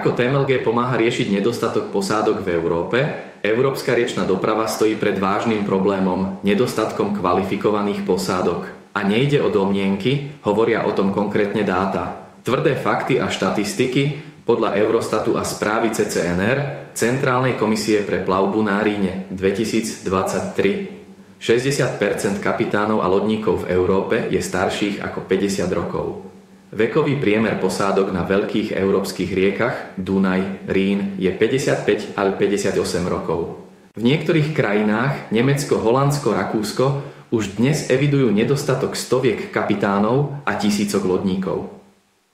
Ako TMLG pomáha riešiť nedostatok posádok v Európe, európska riečna doprava stojí pred vážnym problémom, nedostatkom kvalifikovaných posádok. A nejde o domnienky, hovoria o tom konkrétne dáta. Tvrdé fakty a štatistiky podľa Eurostatu a správy CCNR, Centrálnej komisie pre plavbu na Ríne 2023. 60% kapitánov a lodníkov v Európe je starších ako 50 rokov. Vekový priemer posádok na veľkých európskych riekach Dunaj, Rín je 55 až 58 rokov. V niektorých krajinách Nemecko, Holandsko, Rakúsko už dnes evidujú nedostatok stoviek kapitánov a tisícok lodníkov.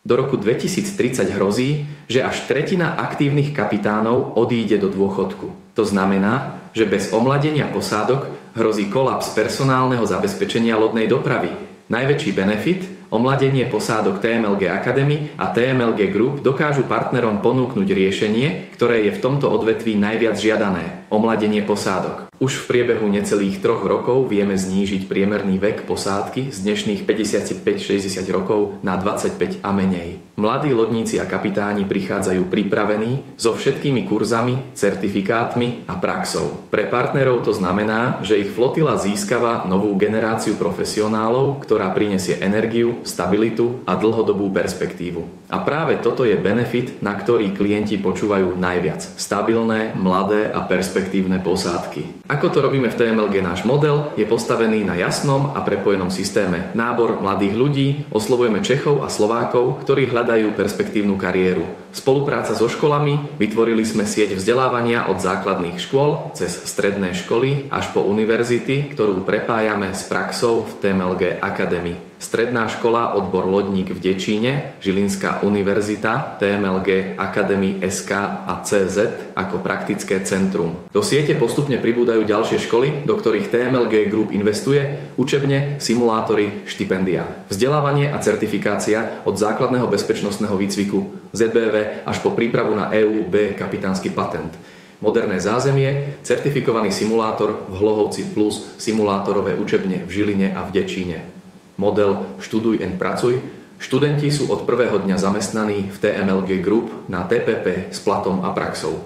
Do roku 2030 hrozí, že až tretina aktívnych kapitánov odíde do dôchodku. To znamená, že bez omladenia posádok hrozí kolaps personálneho zabezpečenia lodnej dopravy. Najväčší benefit, omladenie posádok TMLG Academy a TMLG Group dokážu partnerom ponúknuť riešenie, ktoré je v tomto odvetví najviac žiadané – omladenie posádok. Už v priebehu necelých 3 rokov vieme znížiť priemerný vek posádky z dnešných 55-60 rokov na 25 a menej. Mladí lodníci a kapitáni prichádzajú pripravení so všetkými kurzami, certifikátmi a praxou. Pre partnerov to znamená, že ich flotila získava novú generáciu profesionálov, ktorá prinesie energiu, stabilitu a dlhodobú perspektívu. A práve toto je benefit, na ktorý klienti počúvajú najviac. Stabilné, mladé a perspektívne posádky. Ako to robíme v TMLG, náš model je postavený na jasnom a prepojenom systéme. Nábor mladých ľudí, oslovujeme Čechov a Slovákov, ktorí hľadajú perspektívnu kariéru. Spolupráca so školami, vytvorili sme sieť vzdelávania od základných škôl cez stredné školy až po univerzity, ktorú prepájame s praxou v TMLG Academy. Stredná škola odbor Lodník v Dečíne, Žilinská univerzita, TMLG Academy SK a CZ ako praktické centrum. Do siete postupne pribúdajú ďalšie školy, do ktorých TMLG Group investuje, učebne, simulátory, štipendia. Vzdelávanie a certifikácia od základného bezpečnostného výcviku ZBV až po prípravu na EUB kapitánsky patent. Moderné zázemie, certifikovaný simulátor v Hlohovci plus simulátorové učebne v Žiline a v Dečíne. Model Študuj and pracuj. Študenti sú od prvého dňa zamestnaní v TMLG Group na TPP s platom a praxou.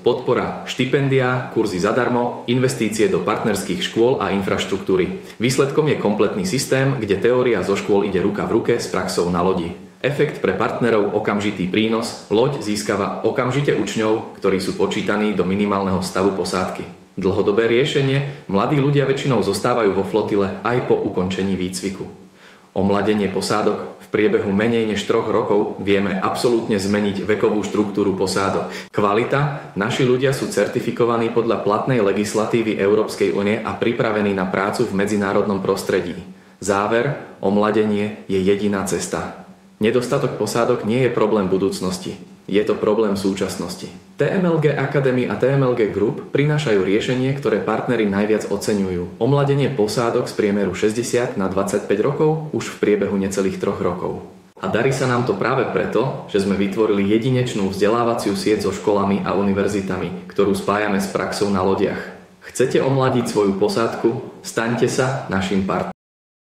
Podpora štipendia, kurzy zadarmo, investície do partnerských škôl a infraštruktúry. Výsledkom je kompletný systém, kde teória zo škôl ide ruka v ruke s praxou na lodi. Efekt pre partnerov okamžitý prínos, loď získava okamžite učňov, ktorí sú počítaní do minimálneho stavu posádky. Dlhodobé riešenie, mladí ľudia väčšinou zostávajú vo flotile aj po ukončení výcviku. Omladenie posádok, v priebehu menej než 3 rokov vieme absolútne zmeniť vekovú štruktúru posádok. Kvalita, naši ľudia sú certifikovaní podľa platnej legislatívy Európskej únie a pripravení na prácu v medzinárodnom prostredí. Záver, omladenie je jediná cesta. Nedostatok posádok nie je problém budúcnosti. Je to problém súčasnosti. TMLG Academy a TMLG Group prinášajú riešenie, ktoré partneri najviac oceňujú. Omladenie posádok z priemeru 60 na 25 rokov už v priebehu necelých 3 rokov. A darí sa nám to práve preto, že sme vytvorili jedinečnú vzdelávaciu sieť so školami a univerzitami, ktorú spájame s praxou na lodiach. Chcete omladiť svoju posádku? Staňte sa našim partnerom.